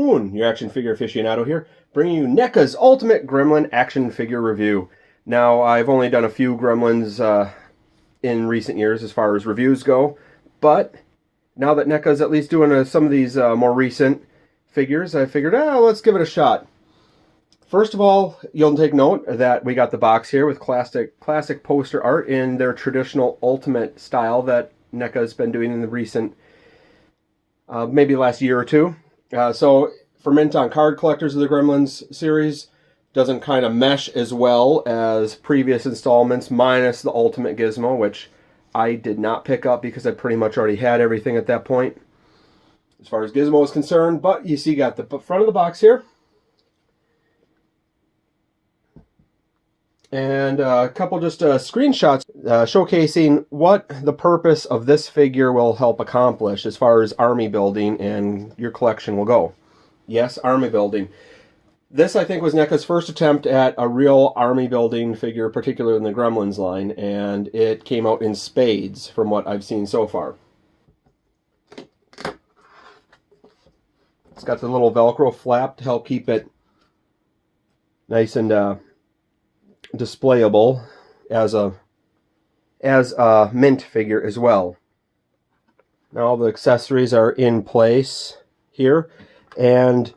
Spoon, your action figure aficionado here, bringing you NECA's Ultimate Gremlin action figure review. Now, I've only done a few Gremlins in recent years as far as reviews go, but now that NECA's at least doing some of these more recent figures, I figured, let's give it a shot. First of all, you'll take note that we got the box here with classic poster art in their traditional Ultimate style that NECA's been doing in the recent, maybe last year or two. So for mint on card collectors of the Gremlins series, doesn't kind of mesh as well as previous installments, minus the Ultimate Gizmo, which I did not pick up because I pretty much already had everything at that point as far as Gizmo is concerned. But you see, got the front of the box here. And a couple just screenshots showcasing what the purpose of this figure will help accomplish as far as army building and your collection will go. Yes, army building. This, I think, was NECA's first attempt at a real army building figure, particularly in the Gremlins line, and it came out in spades from what I've seen so far. It's got the little Velcro flap to help keep it nice and displayable as a mint figure as well. Now all the accessories are in place here, and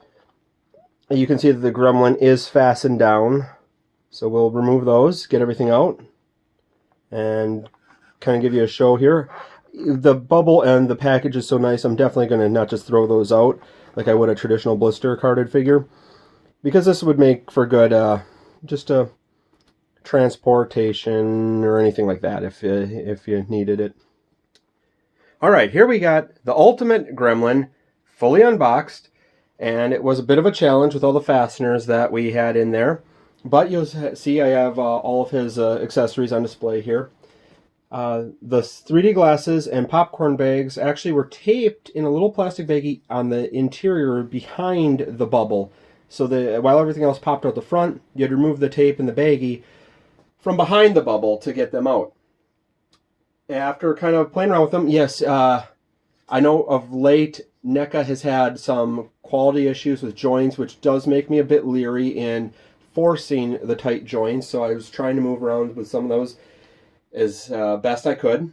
you can see that the Gremlin is fastened down, so we'll remove those, get everything out, and kind of give you a show here. The bubble and the package is so nice, I'm definitely going to not just throw those out like I would a traditional blister carded figure, because this would make for good just a transportation or anything like that if you needed it. Alright, here we got the Ultimate Gremlin fully unboxed, and it was a bit of a challenge with all the fasteners that we had in there, but you'll see I have all of his accessories on display here. The 3D glasses and popcorn bags actually were taped in a little plastic baggie on the interior behind the bubble, so that while everything else popped out the front, you had to remove the tape in the baggie from behind the bubble to get them out. After kind of playing around with them, yes, I know of late NECA has had some quality issues with joints, which does make me a bit leery in forcing the tight joints, so I was trying to move around with some of those as best I could.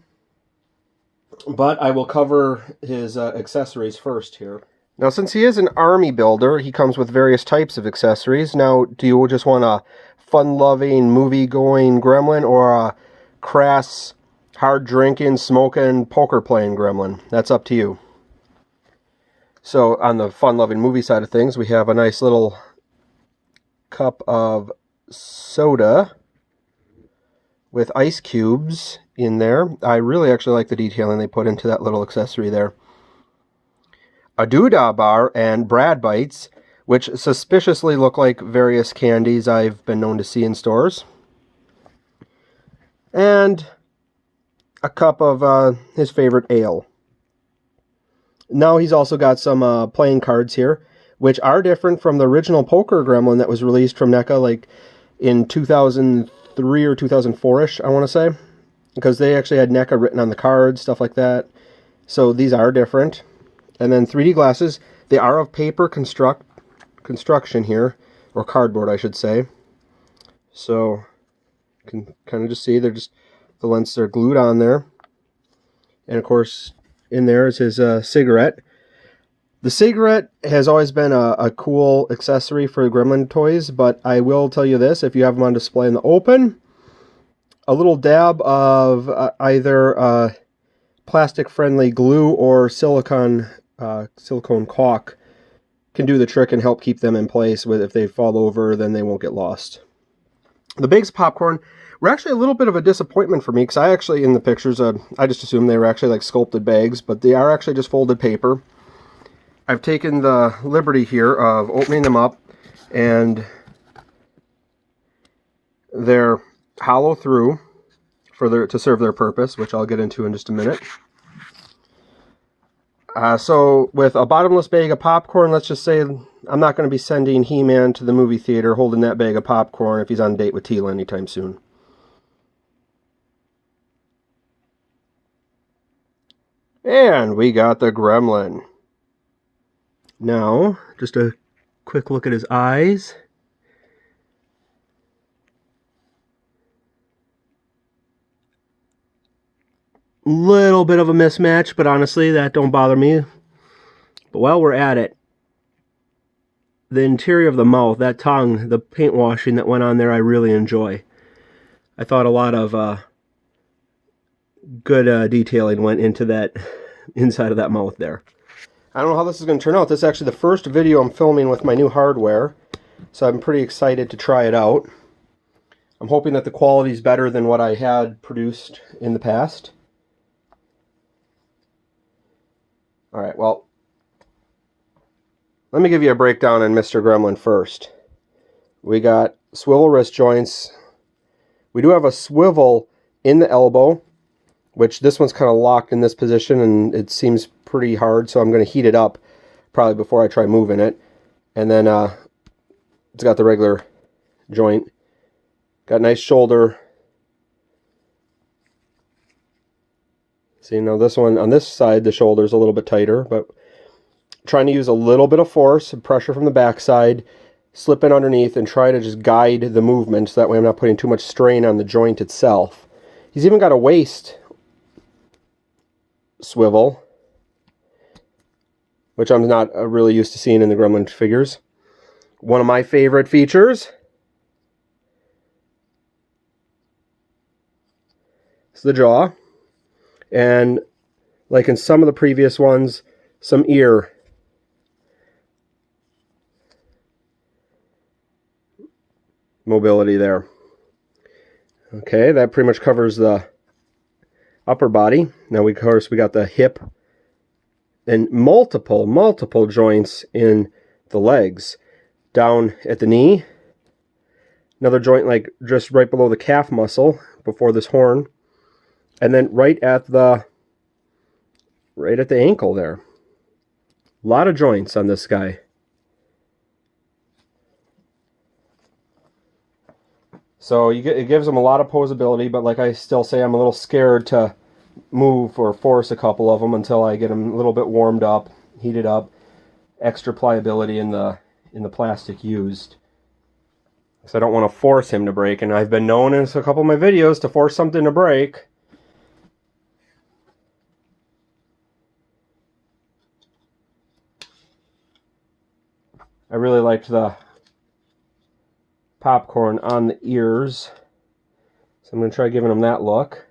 But I will cover his accessories first here. Now, since he is an army builder, he comes with various types of accessories. Now, do you just want a fun-loving, movie-going Gremlin, or a crass, hard-drinking, smoking, poker-playing Gremlin? That's up to you. So, on the fun-loving movie side of things, we have a nice little cup of soda with ice cubes in there. I really actually like the detailing they put into that little accessory there. A Doodah bar and Brad Bites, which suspiciously look like various candies I've been known to see in stores. And a cup of his favorite ale. Now he's also got some playing cards here, which are different from the original poker Gremlin that was released from NECA like in 2003 or 2004-ish, I want to say. Because they actually had NECA written on the cards, stuff like that. So these are different. And then 3D glasses, they are of paper construction here, or cardboard I should say. So you can kind of just see they're just, the lenses are glued on there. And of course in there is his cigarette. The cigarette has always been a cool accessory for Gremlin toys, but I will tell you this, if you have them on display in the open, a little dab of either plastic-friendly glue or silicone caulk can do the trick and help keep them in place. If they fall over, then they won't get lost. The bags of popcorn were actually a little bit of a disappointment for me, because I actually, in the pictures, I just assumed they were actually like sculpted bags, but they are actually just folded paper. I've taken the liberty here of opening them up, and they're hollow through to serve their purpose, which I'll get into in just a minute. So with a bottomless bag of popcorn, let's just say I'm not going to be sending He-Man to the movie theater holding that bag of popcorn if he's on a date with Tila anytime soon. And we got the Gremlin. Now, just a quick look at his eyes. Little bit of a mismatch, but honestly, that don't bother me. But while we're at it, the interior of the mouth, that tongue, the paint washing that went on there, I really enjoy. I thought a lot of good detailing went into that inside of that mouth there. I don't know how this is going to turn out. This is actually the first video I'm filming with my new hardware, so I'm pretty excited to try it out. I'm hoping that the quality is better than what I had produced in the past. Alright, well, let me give you a breakdown on Mr. Gremlin first. We got swivel wrist joints. We do have a swivel in the elbow, which this one's kind of locked in this position and it seems pretty hard, so I'm going to heat it up probably before I try moving it. And then it's got the regular joint. Got a nice shoulder. See, now this one, on this side, the shoulder is a little bit tighter, but trying to use a little bit of force and pressure from the backside, slip in underneath, and try to just guide the movement so that way I'm not putting too much strain on the joint itself. He's even got a waist swivel, which I'm not really used to seeing in the Gremlin figures. One of my favorite features is the jaw. And like in some of the previous ones, some ear mobility there. Okay, that pretty much covers the upper body. Now, of course, we got the hip and multiple joints in the legs. Down at the knee, another joint like just right below the calf muscle before this horn. And then right at the ankle there. A lot of joints on this guy. So it gives him a lot of posability, but like I still say, I'm a little scared to move or force a couple of them until I get him a little bit warmed up, heated up, extra pliability in the plastic used. So I don't want to force him to break, and I've been known in a couple of my videos to force something to break. I really liked the popcorn on the ears, so I'm going to try giving them that look.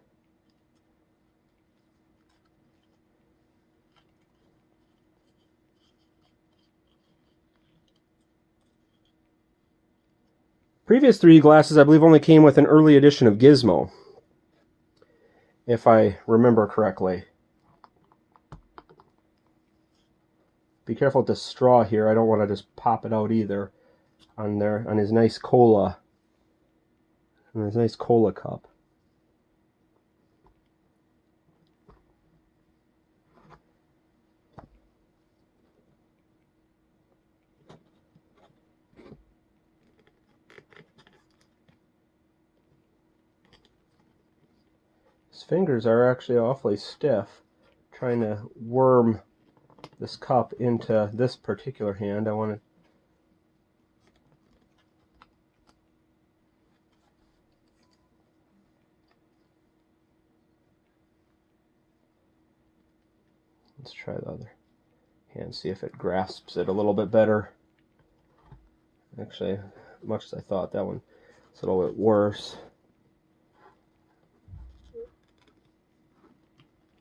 Previous 3D glasses, I believe, only came with an early edition of Gizmo, if I remember correctly. Be careful with the straw here. I don't want to just pop it out either on there, on his nice cola, cup. His fingers are actually awfully stiff. Trying to worm this cup into this particular hand. I want to let's try the other hand, see if it grasps it a little bit better. Actually, much as I thought, that one is a little bit worse.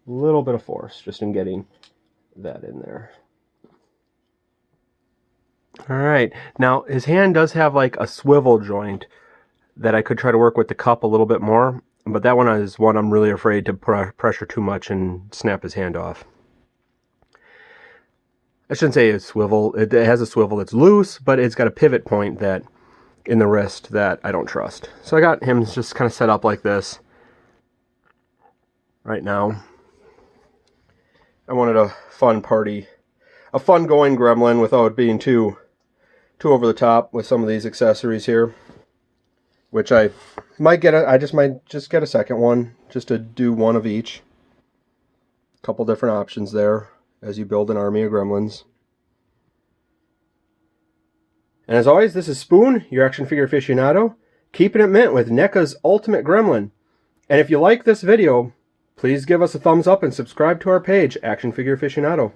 A little bit of force just in getting that in there. Alright, now his hand does have like a swivel joint that I could try to work with the cup a little bit more, but that one is one I'm really afraid to pressure too much and snap his hand off. I shouldn't say it's swivel. It has a swivel that's loose, but it's got a pivot point that in the wrist that I don't trust. So I got him just kind of set up like this right now. I wanted a fun going Gremlin without being too over the top with some of these accessories here, which I might get. I might just get a second one just to do one of each. A couple different options there as you build an army of Gremlins. And as always, this is Spoon, your action figure aficionado, keeping it mint with NECA's Ultimate Gremlin. And if you like this video, please give us a thumbs up and subscribe to our page, Action Figure Aficionado.